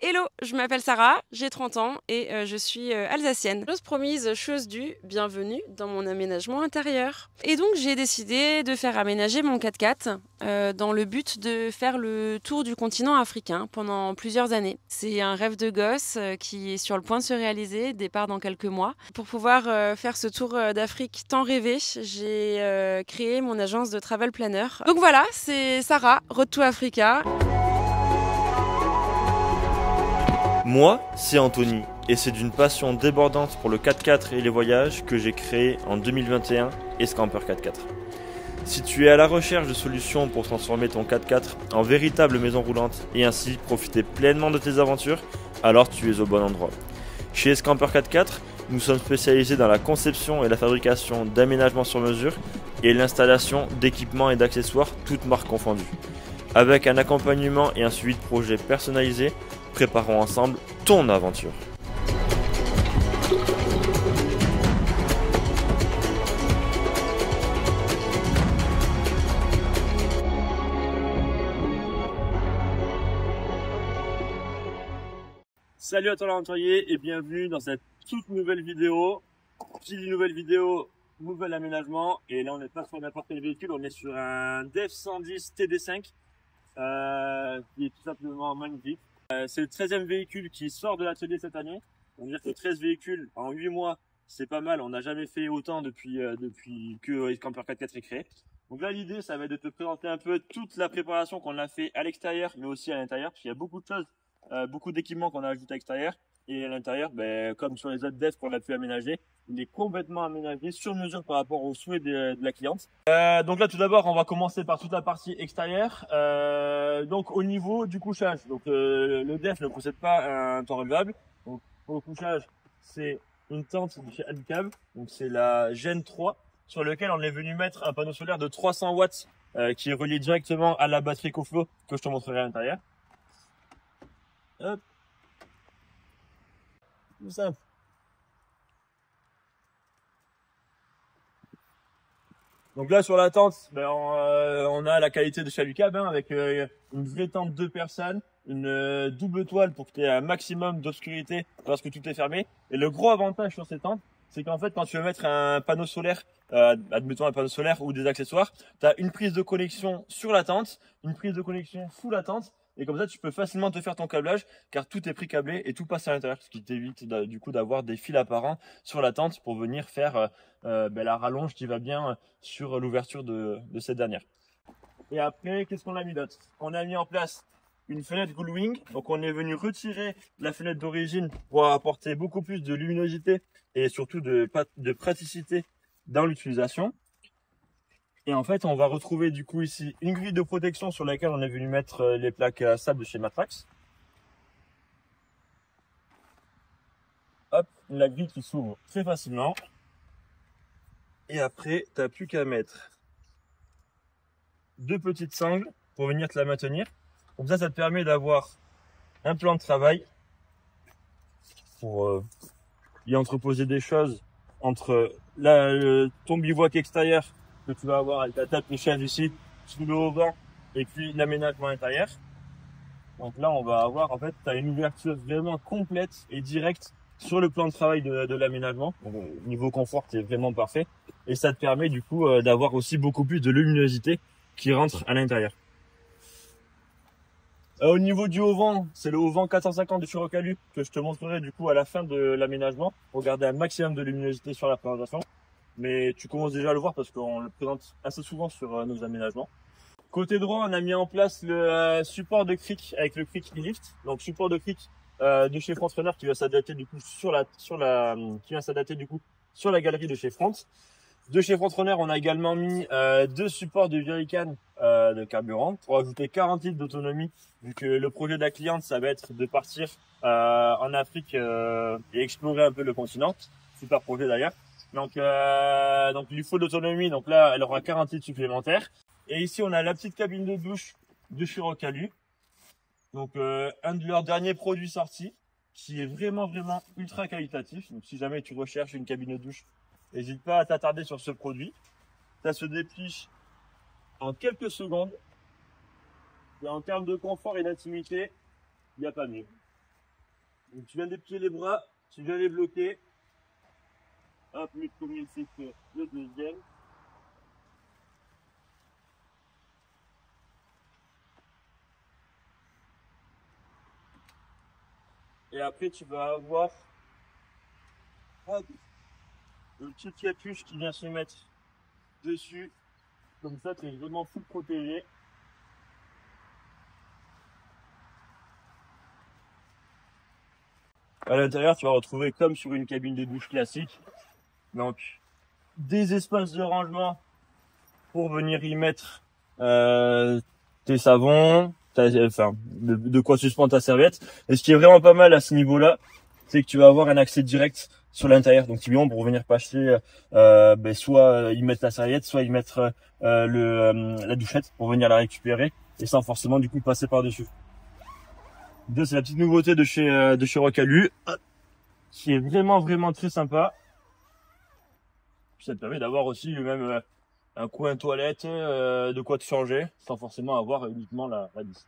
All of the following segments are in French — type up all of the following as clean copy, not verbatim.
Hello, je m'appelle Sarah, j'ai 30 ans et je suis alsacienne. Chose promise, chose due, bienvenue dans mon aménagement intérieur. Et donc j'ai décidé de faire aménager mon 4x4 dans le but de faire le tour du continent africain pendant plusieurs années. C'est un rêve de gosse qui est sur le point de se réaliser, départ dans quelques mois. Pour pouvoir faire ce tour d'Afrique tant rêvé, j'ai créé mon agence de travel planner. Donc voilà, c'est Sarah, Road to Africa. Moi, c'est Anthony, et c'est d'une passion débordante pour le 4x4 et les voyages que j'ai créé en 2021 Escamper 4x4. Si tu es à la recherche de solutions pour transformer ton 4x4 en véritable maison roulante et ainsi profiter pleinement de tes aventures, alors tu es au bon endroit. Chez Escamper 4x4, nous sommes spécialisés dans la conception et la fabrication d'aménagements sur mesure et l'installation d'équipements et d'accessoires, toutes marques confondues. Avec un accompagnement et un suivi de projet personnalisé, préparons ensemble ton aventure. Salut à toi l'aventurier et bienvenue dans cette toute nouvelle vidéo. Qui dit nouvelle vidéo, nouvel aménagement. Et là on n'est pas sur n'importe quel véhicule, on est sur un DEF 110 TD5 qui est tout simplement magnifique. C'est le 13e véhicule qui sort de l'atelier cette année. On veut dire que 13 véhicules en 8 mois, c'est pas mal. On n'a jamais fait autant depuis que Escamper 4x4 est créé. Donc là, l'idée, ça va être de te présenter un peu toute la préparation qu'on a fait à l'extérieur, mais aussi à l'intérieur. Parce qu'il y a beaucoup de choses, beaucoup d'équipements qu'on a ajouté à l'extérieur. Et à l'intérieur, comme sur les autres devs qu'on a pu aménager, il est complètement aménagé sur mesure par rapport aux souhaits de la cliente. Donc là, tout d'abord, on va commencer par toute la partie extérieure. Donc au niveau du couchage, donc le DEF ne possède pas un toit relevable. Donc pour le couchage, c'est une tente de chez Adicab. Donc c'est la Gen 3 sur lequel on est venu mettre un panneau solaire de 300 watts qui est relié directement à la batterie EcoFlow que je te montrerai à l'intérieur. Hop. Tout simple. Donc là sur la tente, on a la qualité de chez Adicab avec une vraie tente 2 personnes, une double toile pour que tu aies un maximum d'obscurité parce que tout est fermé. Et le gros avantage sur ces tentes, c'est qu'en fait quand tu veux mettre un panneau solaire, admettons un panneau solaire ou des accessoires, tu as une prise de connexion sur la tente, une prise de connexion sous la tente. Et comme ça, tu peux facilement te faire ton câblage car tout est pré-câblé et tout passe à l'intérieur, ce qui t'évite du coup d'avoir des fils apparents sur la tente pour venir faire la rallonge qui va bien sur l'ouverture de cette dernière. Et après, qu'est-ce qu'on a mis d'autre? On a mis en place une fenêtre Gullwing. Donc on est venu retirer la fenêtre d'origine pour apporter beaucoup plus de luminosité et surtout de praticité dans l'utilisation. Et en fait, on va retrouver du coup ici une grille de protection sur laquelle on est venu mettre les plaques à sable de chez Matrax. Hop, la grille qui s'ouvre très facilement. Et après, tu n'as plus qu'à mettre deux petites sangles pour venir te la maintenir. Comme ça te permet d'avoir un plan de travail pour y entreposer des choses entre ton bivouac extérieur que tu vas avoir avec ta table de chaise ici, sous le haut-vent, et puis l'aménagement intérieur. Donc là, on va avoir, en fait, tu as une ouverture vraiment complète et directe sur le plan de travail de l'aménagement. Niveau confort, c'est vraiment parfait. Et ça te permet du coup d'avoir aussi beaucoup plus de luminosité qui rentre à l'intérieur. Au niveau du haut-vent, c'est le haut-vent 450 de Chirocalu que je te montrerai du coup à la fin de l'aménagement pour garder un maximum de luminosité sur la présentation. Mais tu commences déjà à le voir parce qu'on le présente assez souvent sur nos aménagements. Côté droit, on a mis en place le support de cric avec le cric e-lift. Donc support de cric de chez Front Runner qui va s'adapter du coup sur la galerie de chez Front. De chez Front Runner, on a également mis deux supports de jerrycan de carburant pour ajouter 40 litres d'autonomie, vu que le projet de la cliente, ça va être de partir en Afrique et explorer un peu le continent. Super projet d'ailleurs. Donc il lui faut de l'autonomie, donc là, elle aura 40 litres supplémentaires. Et ici, on a la petite cabine de douche de Chirocalu. Donc un de leurs derniers produits sortis, qui est vraiment ultra qualitatif. Donc si jamais tu recherches une cabine de douche, n'hésite pas à t'attarder sur ce produit. Ça se déplie en quelques secondes. Et en termes de confort et d'intimité, il n'y a pas mieux. Donc, tu viens déplier les bras, tu viens les bloquer. Hop, le premier c'est fait, le deuxième. Et après, tu vas avoir hop, le petit capuche qui vient se mettre dessus. Comme ça, tu es vraiment full protégé. À l'intérieur, tu vas retrouver comme sur une cabine de douche classique. Donc, des espaces de rangement pour venir y mettre tes savons, de quoi suspendre ta serviette. Et ce qui est vraiment pas mal à ce niveau-là, c'est que tu vas avoir un accès direct sur l'intérieur. Donc typiquement pour venir passer, soit y mettre la serviette, soit y mettre la douchette pour venir la récupérer et sans forcément du coup passer par dessus. Deux, c'est la petite nouveauté de chez Rocalu, qui est vraiment très sympa. Puis ça te permet d'avoir aussi même un coin toilette, de quoi te changer, sans forcément avoir uniquement la douche.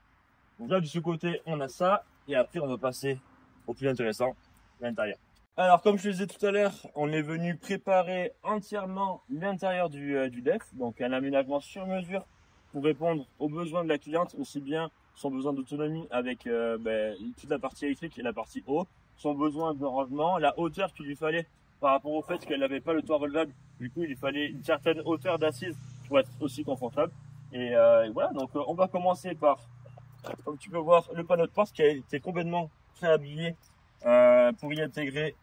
Donc là, de ce côté, on a ça. Et après, on va passer au plus intéressant, l'intérieur. Alors, comme je le disais tout à l'heure, on est venu préparer entièrement l'intérieur du DEF. Donc, un aménagement sur mesure pour répondre aux besoins de la cliente, aussi bien son besoin d'autonomie avec toute la partie électrique et la partie haut, son besoin de rangement, la hauteur qu'il lui fallait par rapport au fait qu'elle n'avait pas le toit relevable. Du coup, il lui fallait une certaine hauteur d'assise pour être aussi confortable. Et voilà, donc on va commencer par, comme tu peux voir, le panneau de porte qui a été complètement préhabillé pour y intégrer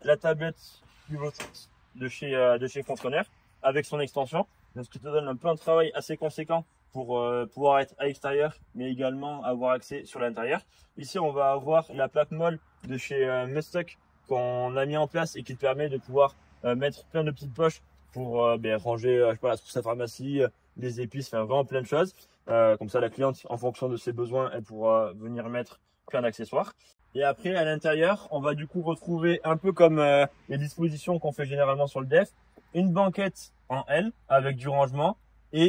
la tablette pivotante de chez Fonctionnaire avec son extension. Donc, ce qui te donne un plan de travail assez conséquent pour pouvoir être à l'extérieur, mais également avoir accès sur l'intérieur. Ici, on va avoir la plaque molle de chez Mestock qu'on a mis en place et qui te permet de pouvoir mettre plein de petites poches pour ranger je sais pas, la trousse à pharmacie, les épices, enfin vraiment plein de choses. Comme ça, la cliente, en fonction de ses besoins, elle pourra venir mettre plein d'accessoires. Et après, à l'intérieur, on va du coup retrouver un peu comme les dispositions qu'on fait généralement sur le DEF, une banquette en L avec du rangement et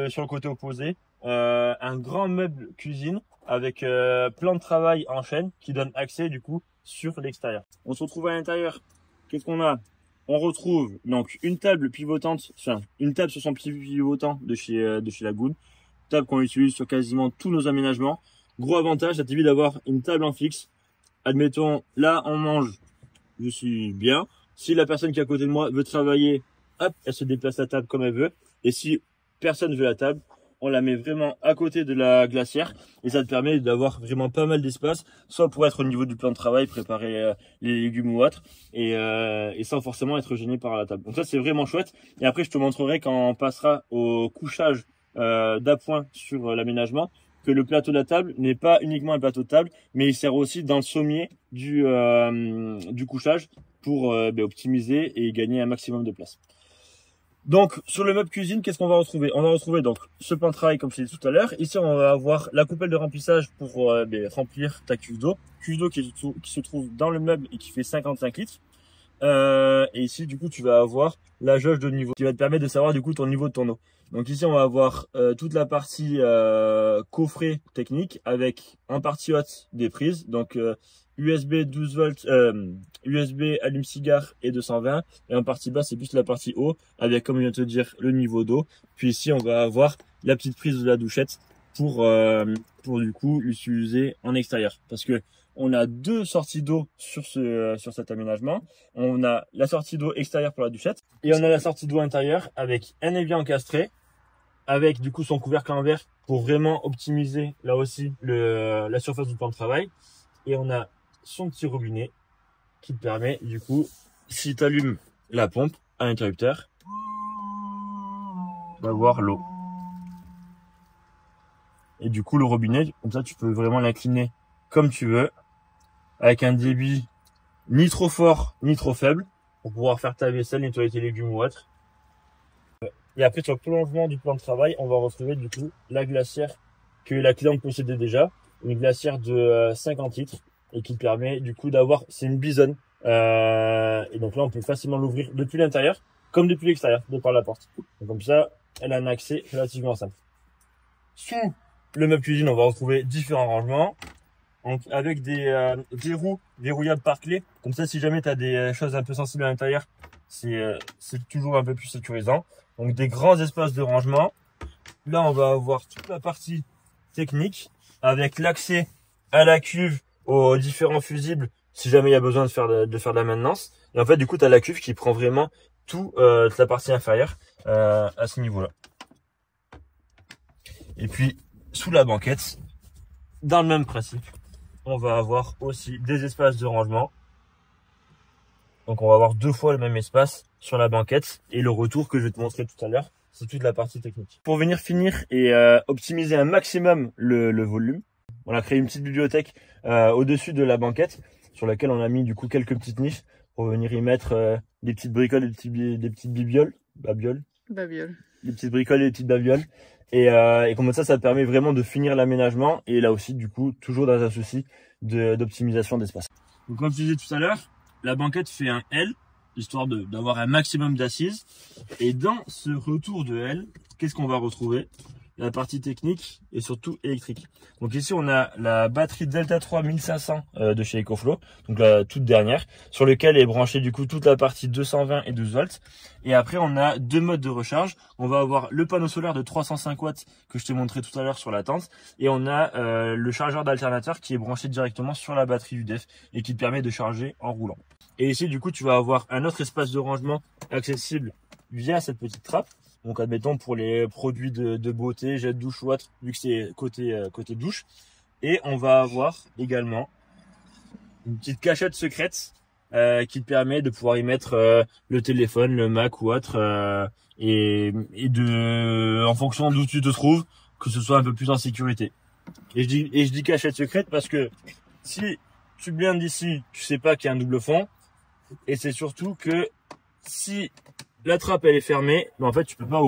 sur le côté opposé, un grand meuble cuisine avec plan de travail en chaîne qui donne accès du coup sur l'extérieur. On se retrouve à l'intérieur. Qu'est-ce qu'on a? On retrouve donc une table pivotante, enfin une table sur son pivotant de chez Lagoon, table qu'on utilise sur quasiment tous nos aménagements. Gros avantage, ça t'évite d'avoir une table en fixe. Admettons, là on mange, je suis bien. Si la personne qui est à côté de moi veut travailler, hop, elle se déplace la table comme elle veut. Et si personne veut la table, on la met vraiment à côté de la glacière et ça te permet d'avoir vraiment pas mal d'espace, soit pour être au niveau du plan de travail, préparer les légumes ou autre, et sans forcément être gêné par la table. Donc ça c'est vraiment chouette. Et après je te montrerai quand on passera au couchage d'appoint sur l'aménagement que le plateau de la table n'est pas uniquement un plateau de table, mais il sert aussi dans le sommier du couchage pour optimiser et gagner un maximum de place. Donc, sur le meuble cuisine, qu'est-ce qu'on va retrouver? On va retrouver donc ce plan de travail comme je l'ai dit tout à l'heure. Ici, on va avoir la coupelle de remplissage pour remplir ta cuve d'eau. Cuve d'eau qui se trouve dans le meuble et qui fait 55 litres. Et ici, du coup, tu vas avoir la jauge de niveau qui va te permettre de savoir du coup ton niveau de ton eau. Donc ici, on va avoir toute la partie coffret technique avec en partie haute des prises. Donc USB 12 volts, USB allume-cigare et 220. Et en partie basse, c'est plus la partie haut avec, comme je viens de te dire, le niveau d'eau. Puis ici, on va avoir la petite prise de la douchette pour du coup l'utiliser en extérieur. Parce que on a deux sorties d'eau sur cet aménagement. On a la sortie d'eau extérieure pour la douchette et on a la sortie d'eau intérieure avec un évier encastré, avec du coup son couvercle en verre pour vraiment optimiser là aussi la surface du plan de travail. Et on a son petit robinet qui te permet du coup, si tu allumes la pompe à l'interrupteur, d'avoir l'eau. Et du coup le robinet, comme ça tu peux vraiment l'incliner comme tu veux, avec un débit ni trop fort ni trop faible pour pouvoir faire ta vaisselle, nettoyer tes légumes ou autre. Et après sur le prolongement du plan de travail, on va retrouver du coup la glacière que la cliente possédait déjà, une glacière de 50 litres et qui permet du coup d'avoir, c'est une bisonne, et donc là on peut facilement l'ouvrir depuis l'intérieur comme depuis l'extérieur, de par la porte. Donc comme ça, elle a un accès relativement simple. Sous le meuble cuisine, on va retrouver différents rangements. Donc, avec des verrous verrouillables par clé. Comme ça, si jamais tu as des choses un peu sensibles à l'intérieur, c'est toujours un peu plus sécurisant. Donc, des grands espaces de rangement. Là, on va avoir toute la partie technique avec l'accès à la cuve, aux différents fusibles, si jamais il y a besoin de faire de la maintenance. Et en fait, du coup, tu as la cuve qui prend vraiment toute la partie inférieure à ce niveau-là. Et puis, sous la banquette, dans le même principe, on va avoir aussi des espaces de rangement. Donc, on va avoir 2 fois le même espace sur la banquette. Et le retour que je vais te montrer tout à l'heure, c'est toute la partie technique. Pour venir finir et optimiser un maximum le volume, on a créé une petite bibliothèque au-dessus de la banquette sur laquelle on a mis du coup quelques petites niches pour venir y mettre des petites bricoles, des petites babioles, des petites bricoles et des petites babioles. Et comme ça permet vraiment de finir l'aménagement et là aussi du coup toujours dans un souci d'optimisation d'espace. Donc comme je disais tout à l'heure, la banquette fait un L, histoire d'avoir un maximum d'assises. Et dans ce retour de L, qu'est-ce qu'on va retrouver? La partie technique et surtout électrique. Donc ici on a la batterie Delta 3 1500 de chez EcoFlow, donc la toute dernière, sur lequel est branchée du coup toute la partie 220 et 12 volts. Et après on a 2 modes de recharge. On va avoir le panneau solaire de 305 watts que je t'ai montré tout à l'heure sur la tente, et on a le chargeur d'alternateur qui est branché directement sur la batterie du DEF et qui te permet de charger en roulant. Et ici du coup tu vas avoir un autre espace de rangement accessible via cette petite trappe. Donc admettons pour les produits de beauté, jet de douche ou autre, vu que c'est côté douche. Et on va avoir également une petite cachette secrète qui te permet de pouvoir y mettre le téléphone, le Mac ou autre, en fonction d'où tu te trouves, que ce soit un peu plus en sécurité. Et je dis cachette secrète parce que si tu blindes d'ici, tu sais pas qu'il y a un double fond. Et c'est surtout que si la trappe elle est fermée, mais en fait tu peux pas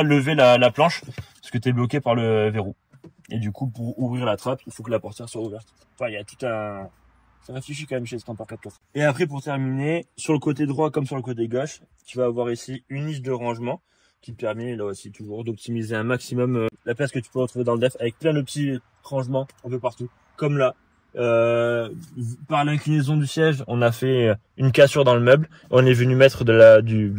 lever la planche parce que tu es bloqué par le verrou. Et du coup pour ouvrir la trappe, il faut que la portière soit ouverte. Enfin il y a tout un... Ça réfléchit quand même chez ce Camper 4x4. Et après pour terminer, sur le côté droit comme sur le côté gauche, tu vas avoir ici une niche de rangement qui te permet là aussi toujours d'optimiser un maximum la place que tu peux retrouver dans le DEF avec plein de petits rangements un peu partout. Comme là. Par l'inclinaison du siège, on a fait une cassure dans le meuble. On est venu mettre de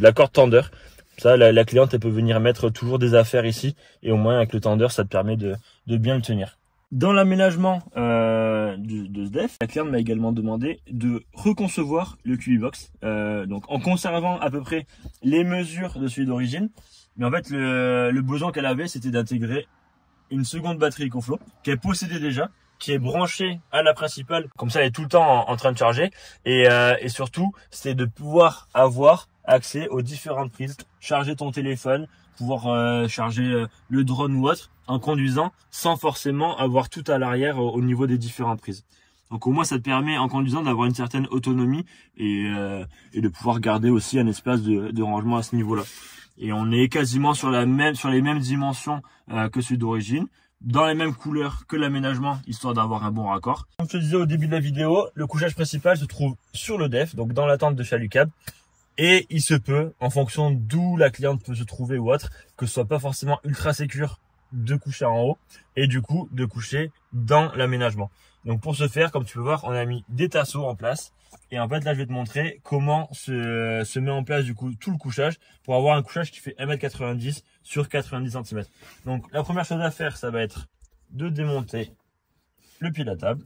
la corde tendeur. Ça, la cliente, elle peut venir mettre toujours des affaires ici. Et au moins, avec le tendeur, ça te permet de bien le tenir. Dans l'aménagement de ce DEF, la cliente m'a également demandé de reconcevoir le Cubibox. Donc, en conservant à peu près les mesures de celui d'origine. Mais en fait, le besoin qu'elle avait, c'était d'intégrer une seconde batterie EcoFlow qu'elle possédait déjà, qui est branchée à la principale, comme ça elle est tout le temps en train de charger, et surtout c'est de pouvoir avoir accès aux différentes prises, charger ton téléphone, pouvoir charger le drone ou autre en conduisant sans forcément avoir tout à l'arrière au niveau des différentes prises. Donc au moins ça te permet en conduisant d'avoir une certaine autonomie et de pouvoir garder aussi un espace de rangement à ce niveau-là. Et on est quasiment sur les mêmes dimensions que celui d'origine, dans les mêmes couleurs que l'aménagement, histoire d'avoir un bon raccord. Comme je te disais au début de la vidéo, le couchage principal se trouve sur le DEF, donc dans la tente de Chalucab. Et il se peut, en fonction d'où la cliente peut se trouver ou autre, que ce soit pas forcément ultra sécure de coucher en haut et du coup de coucher dans l'aménagement. Donc pour ce faire, comme tu peux voir, on a mis des tasseaux en place. Et en fait là je vais te montrer comment se met en place du coup tout le couchage pour avoir un couchage qui fait 1,90 m sur 90 cm. Donc la première chose à faire, ça va être de démonter le pied de la table.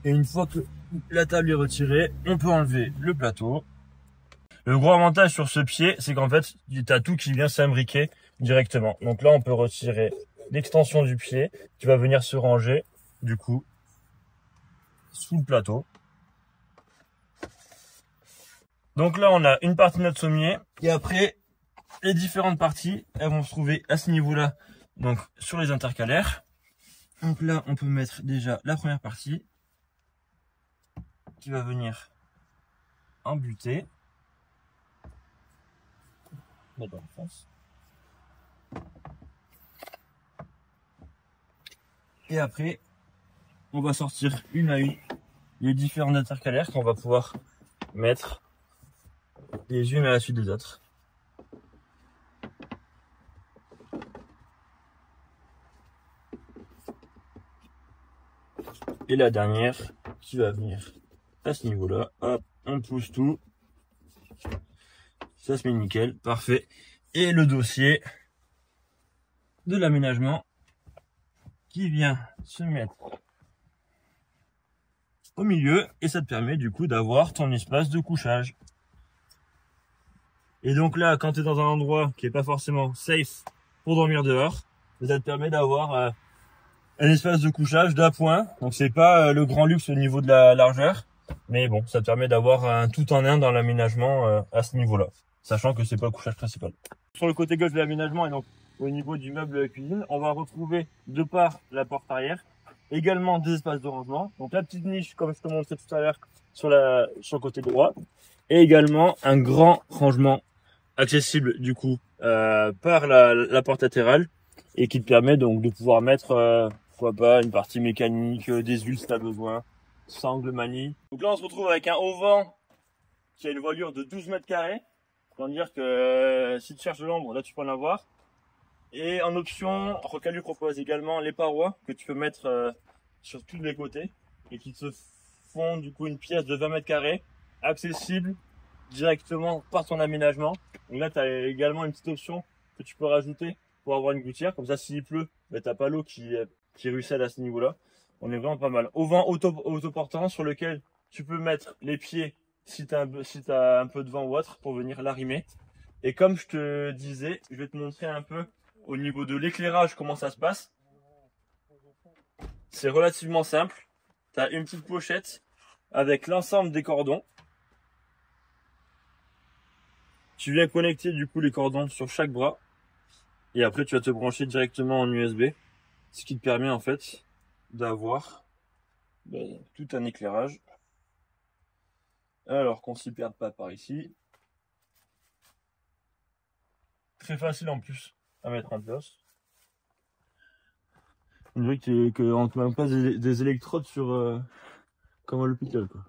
Et une fois que la table est retirée, on peut enlever le plateau. Le gros avantage sur ce pied, c'est qu'en fait, tu as tout qui vient s'imbriquer directement. Donc là, on peut retirer l'extension du pied qui va venir se ranger, du coup, sous le plateau. Donc là, on a une partie de notre sommier. Et après, les différentes parties, elles vont se trouver à ce niveau-là, donc sur les intercalaires. Donc là, on peut mettre déjà la première partie qui va venir en butée. Dans le sens. Et après, on va sortir une à une les différents intercalaires qu'on va pouvoir mettre les unes à la suite des autres. Et la dernière qui va venir à ce niveau-là. Hop, on pousse tout. Ça se met nickel, parfait. Et le dossier de l'aménagement qui vient se mettre au milieu et ça te permet du coup d'avoir ton espace de couchage. Et donc là, quand tu es dans un endroit qui est pas forcément safe pour dormir dehors, ça te permet d'avoir un espace de couchage d'appoint. Donc c'est pas le grand luxe au niveau de la largeur, mais bon, ça te permet d'avoir un tout en un dans l'aménagement à ce niveau-là, sachant que c'est pas le couchage principal. Sur le côté gauche de l'aménagement et donc au niveau du meuble cuisine, on va retrouver de par la porte arrière également des espaces de rangement. Donc la petite niche comme je te montrais tout à l'heure sur le côté droit, et également un grand rangement accessible du coup par la porte latérale et qui te permet donc de pouvoir mettre pourquoi pas une partie mécanique, des huiles si tu as besoin, sangle, manie. Donc là on se retrouve avec un auvent qui a une voilure de 12 mètres carrés. Pour dire que si tu cherches de l'ombre, là tu peux en avoir. Et en option, Rocalu propose également les parois que tu peux mettre sur tous les côtés et qui te font du coup une pièce de 20 mètres carrés accessible directement par ton aménagement. Donc là tu as également une petite option que tu peux rajouter pour avoir une gouttière. Comme ça s'il pleut, ben, t'as pas l'eau qui ruisselle à ce niveau-là. On est vraiment pas mal. Auvent autoportant sur lequel tu peux mettre les pieds si t'as un peu de vent ou autre pour venir l'arrimer. Et comme je te disais, je vais te montrer un peu au niveau de l'éclairage comment ça se passe. C'est relativement simple. Tu as une petite pochette avec l'ensemble des cordons. Tu viens connecter du coup les cordons sur chaque bras. Et après tu vas te brancher directement en USB. Ce qui te permet en fait d'avoir tout un éclairage. Alors qu'on s'y perde pas par ici. Très facile en plus à mettre en place. On dirait qu'on te met pas des électrodes sur comme à l'hôpital quoi.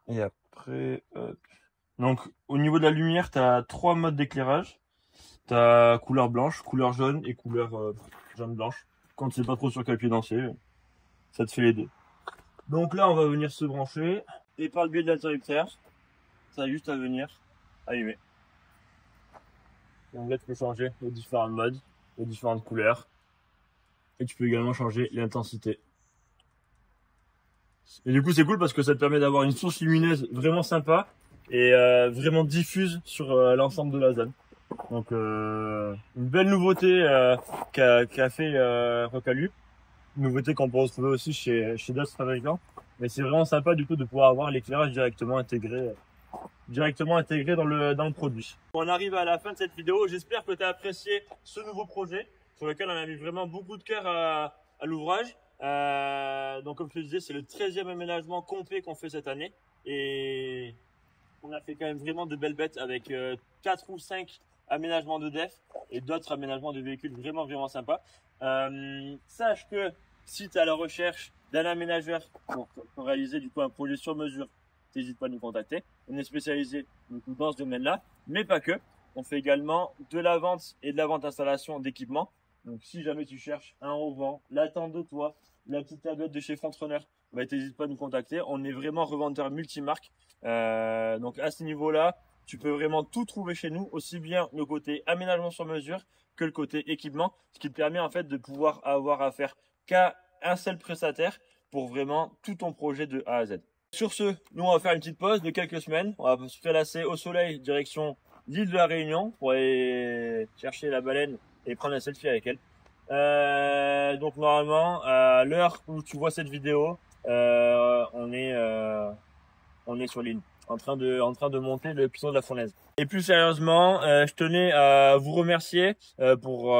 Et après, donc au niveau de la lumière, tu as 3 modes d'éclairage. Tu as couleur blanche, couleur jaune et couleur jaune-blanche. Quand tu sais pas trop sur quel pied danser, ça te fait les deux. Donc là, on va venir se brancher. Et par le biais de l'interrupteur, ça a juste à venir allumer. Donc là, tu peux changer les différents modes, les différentes couleurs. Et tu peux également changer l'intensité. Et du coup, c'est cool parce que ça te permet d'avoir une source lumineuse vraiment sympa et vraiment diffuse sur l'ensemble de la zone. Donc, une belle nouveauté qu'a fait Rocalu. Une nouveauté qu'on peut retrouver aussi chez d'autres fabricants. Mais c'est vraiment sympa du coup de pouvoir avoir l'éclairage directement intégré dans le produit. On arrive à la fin de cette vidéo. J'espère que tu as apprécié ce nouveau projet sur lequel on a mis vraiment beaucoup de cœur à l'ouvrage. Donc comme je te disais, c'est le 13e aménagement complet qu'on fait cette année et on a fait quand même vraiment de belles bêtes avec 4 ou 5 aménagements de def et d'autres aménagements de véhicules vraiment sympas. Sache que si tu es à la recherche d'un aménageur pour réaliser du coup un projet sur mesure, n'hésite pas à nous contacter. On est spécialisé dans ce domaine-là, mais pas que. On fait également de la vente et de la vente installation d'équipements. Donc si jamais tu cherches un auvent, la tente de toit, la petite tablette de chez Frontrunner, bah, n'hésite pas à nous contacter. On est vraiment revendeur multimarque. Donc à ce niveau-là, tu peux vraiment tout trouver chez nous, aussi bien le côté aménagement sur mesure que le côté équipement, ce qui te permet en fait de pouvoir avoir affaire qu'à un seul prestataire pour vraiment tout ton projet de A à Z. Sur ce, nous on va faire une petite pause de quelques semaines. On va se prélasser au soleil direction l'île de la Réunion pour aller chercher la baleine et prendre un selfie avec elle. Donc normalement, à l'heure où tu vois cette vidéo, on est sur l'île, en train de monter le piton de la fournaise. Et plus sérieusement, je tenais à vous remercier pour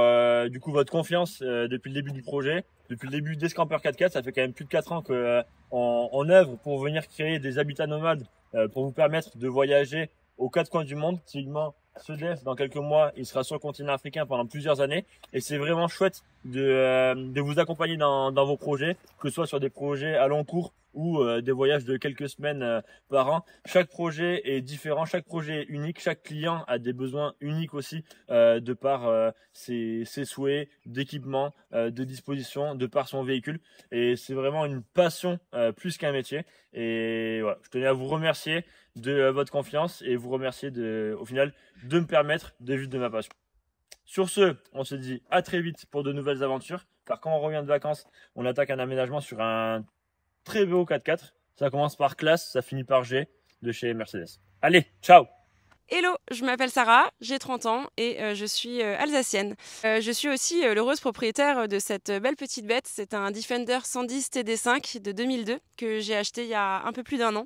du coup votre confiance depuis le début du projet, depuis le début d'Escamper 4x4. Ça fait quand même plus de 4 ans que on œuvre pour venir créer des habitats nomades pour vous permettre de voyager aux 4 coins du monde. Typiquement, ce DEF, dans quelques mois, il sera sur le continent africain pendant plusieurs années. Et c'est vraiment chouette de vous accompagner dans vos projets, que ce soit sur des projets à long cours ou des voyages de quelques semaines par an. Chaque projet est différent, chaque projet est unique, chaque client a des besoins uniques aussi de par ses souhaits d'équipement, de disposition, de par son véhicule. Et c'est vraiment une passion plus qu'un métier. Et voilà, je tenais à vous remercier de votre confiance et vous remercier au final de me permettre de vivre de ma passion. Sur ce, on se dit à très vite pour de nouvelles aventures, car quand on revient de vacances, on attaque un aménagement sur un très beau 4x4. Ça commence par classe, ça finit par G de chez Mercedes. Allez, ciao! Hello, je m'appelle Sarah, j'ai 30 ans et je suis alsacienne. Je suis aussi l'heureuse propriétaire de cette belle petite bête. C'est un Defender 110 TD5 de 2002 que j'ai acheté il y a un peu plus d'1 an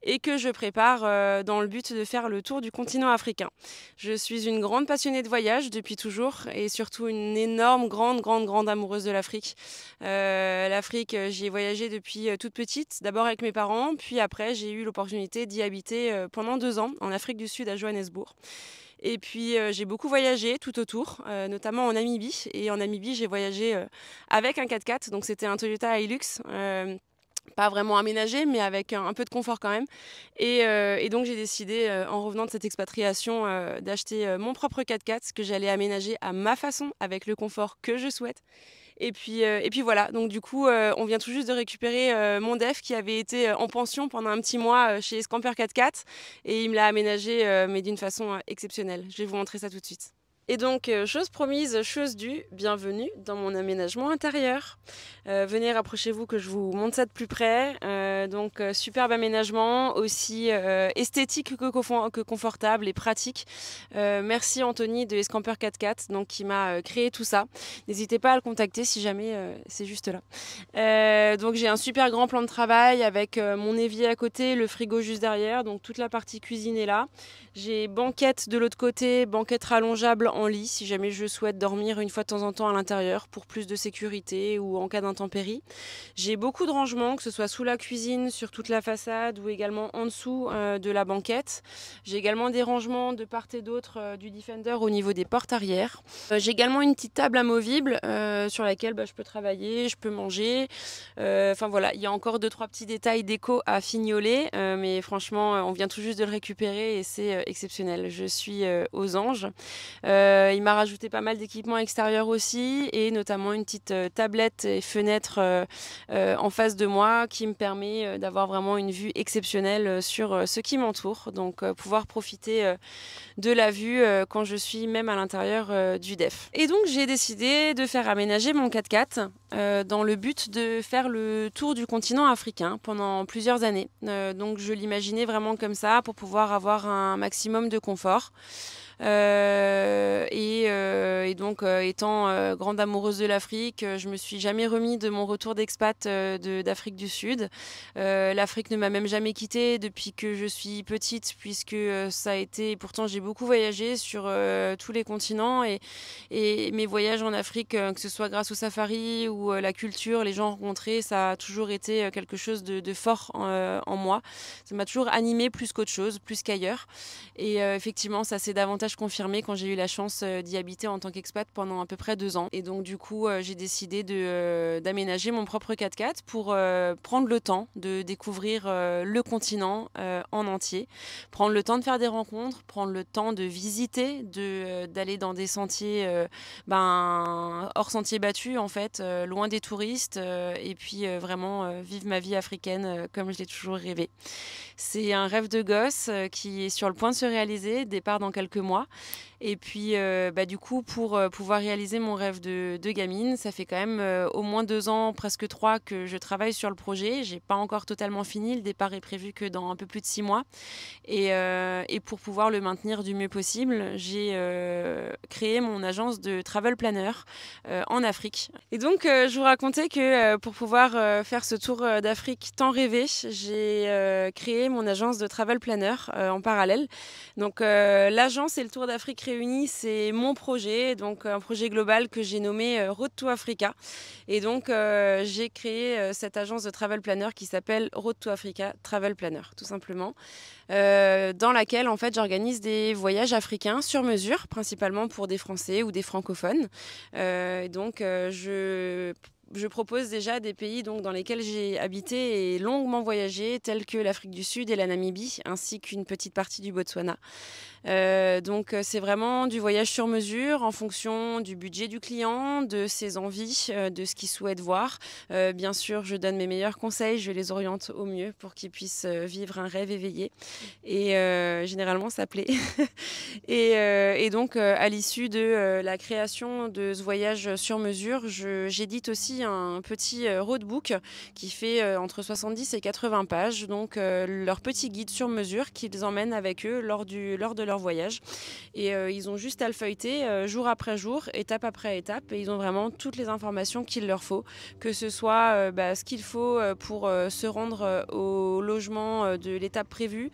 et que je prépare dans le but de faire le tour du continent africain. Je suis une grande passionnée de voyage depuis toujours et surtout une énorme, grande amoureuse de l'Afrique. L'Afrique, j'y ai voyagé depuis toute petite, d'abord avec mes parents, puis après j'ai eu l'opportunité d'y habiter pendant 2 ans en Afrique du Sud à Johannesburg. Et puis j'ai beaucoup voyagé tout autour, notamment en Namibie. Et en Namibie, j'ai voyagé avec un 4x4, donc c'était un Toyota Hilux. Pas vraiment aménagé, mais avec un peu de confort quand même. Et donc j'ai décidé, en revenant de cette expatriation, d'acheter mon propre 4x4 que j'allais aménager à ma façon, avec le confort que je souhaite. Et puis voilà, donc du coup, on vient tout juste de récupérer mon DEF qui avait été en pension pendant un petit mois chez Scamper 4x4 et il me l'a aménagé, mais d'une façon exceptionnelle. Je vais vous montrer ça tout de suite. Et donc, chose promise, chose due, bienvenue dans mon aménagement intérieur. Venez, rapprochez-vous que je vous montre ça de plus près. Superbe aménagement, aussi esthétique que confortable et pratique. Merci Anthony de Scamper 4x4 donc, qui m'a créé tout ça. N'hésitez pas à le contacter si jamais c'est juste là. Donc j'ai un super grand plan de travail avec mon évier à côté, le frigo juste derrière, donc toute la partie cuisine est là. J'ai banquette de l'autre côté, banquette rallongeable en lit si jamais je souhaite dormir une fois de temps en temps à l'intérieur pour plus de sécurité ou en cas d'intempérie. J'ai beaucoup de rangements, que ce soit sous la cuisine, sur toute la façade ou également en dessous de la banquette. J'ai également des rangements de part et d'autre du Defender au niveau des portes arrière. J'ai également une petite table amovible sur laquelle je peux travailler, je peux manger. Enfin voilà, il y a encore 2-3 petits détails déco à fignoler, mais franchement, on vient tout juste de le récupérer et c'est exceptionnel. Je suis aux anges. Il m'a rajouté pas mal d'équipements extérieurs aussi et notamment une petite tablette et fenêtre en face de moi qui me permet d'avoir vraiment une vue exceptionnelle sur ce qui m'entoure. Donc pouvoir profiter de la vue quand je suis même à l'intérieur du DEF. Et donc j'ai décidé de faire aménager mon 4x4 dans le but de faire le tour du continent africain pendant plusieurs années. Donc je l'imaginais vraiment comme ça pour pouvoir avoir un maximum de confort. Étant grande amoureuse de l'Afrique, je me suis jamais remis de mon retour d'expat d'Afrique du Sud. L'Afrique ne m'a même jamais quittée depuis que je suis petite, puisque ça a été, pourtant j'ai beaucoup voyagé sur tous les continents et mes voyages en Afrique, que ce soit grâce au safari ou la culture, les gens rencontrés, ça a toujours été quelque chose de fort en moi. Ça m'a toujours animée plus qu'autre chose, plus qu'ailleurs. Et effectivement, ça s'est davantage confirmé quand j'ai eu la chance d'y habiter en tant qu'expat pendant à peu près 2 ans. Et donc du coup, j'ai décidé d'aménager mon propre 4x4 pour prendre le temps de découvrir le continent en entier, prendre le temps de faire des rencontres, prendre le temps de visiter, d'aller dans des sentiers hors sentiers battus en fait, loin des touristes et puis vraiment vivre ma vie africaine comme je l'ai toujours rêvé. C'est un rêve de gosse qui est sur le point de se réaliser, départ dans quelques mois. Et puis, du coup, pour pouvoir réaliser mon rêve de gamine, ça fait quand même au moins 2 ans, presque 3, que je travaille sur le projet. J'ai pas encore totalement fini. Le départ est prévu que dans un peu plus de 6 mois. Et pour pouvoir le maintenir du mieux possible, j'ai créé mon agence de travel planner en Afrique. Et donc, je vous racontais que pour pouvoir faire ce tour d'Afrique tant rêvé, j'ai créé mon agence de travel planner en parallèle. Donc, l'agence et le Tour d'Afrique réunis, c'est mon projet, donc un projet global que j'ai nommé Road to Africa. Et donc, j'ai créé cette agence de travel planner qui s'appelle Road to Africa Travel Planner, tout simplement. Dans laquelle en fait j'organise des voyages africains sur mesure, principalement pour des Français ou des francophones. Je je propose déjà des pays donc, dans lesquels j'ai habité et longuement voyagé, tels que l'Afrique du Sud et la Namibie, ainsi qu'une petite partie du Botswana. Donc c'est vraiment du voyage sur mesure en fonction du budget du client, de ses envies, de ce qu'il souhaite voir. Bien sûr, je donne mes meilleurs conseils, je les oriente au mieux pour qu'ils puissent vivre un rêve éveillé. Et généralement, ça plaît. Et donc, à l'issue de la création de ce voyage sur mesure, j'édite aussi un petit roadbook qui fait entre 70 et 80 pages. Donc, leur petit guide sur mesure qu'ils emmènent avec eux lors de leur voyage. Et ils ont juste à le feuilleter jour après jour, étape après étape. Et ils ont vraiment toutes les informations qu'il leur faut, que ce soit ce qu'il faut pour se rendre au logement de l'étape prévue,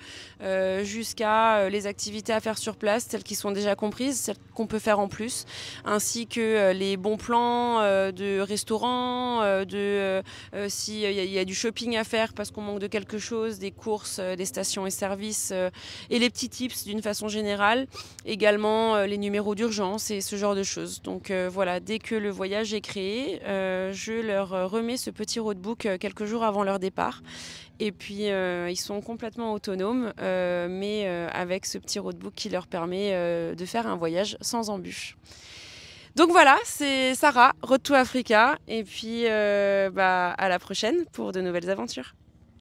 jusqu'à les activités à faire sur place, celles qui sont déjà comprises, celles qu'on peut faire en plus, ainsi que les bons plans de restaurants, s'il y a du shopping à faire parce qu'on manque de quelque chose, des courses, des stations et services, et les petits tips d'une façon générale, également les numéros d'urgence et ce genre de choses. Donc voilà, dès que le voyage est créé, je leur remets ce petit roadbook quelques jours avant leur départ. Et puis, ils sont complètement autonomes, mais avec ce petit roadbook qui leur permet de faire un voyage sans embûches. Donc voilà, c'est Sarah, Road to Africa. Et puis, à la prochaine pour de nouvelles aventures.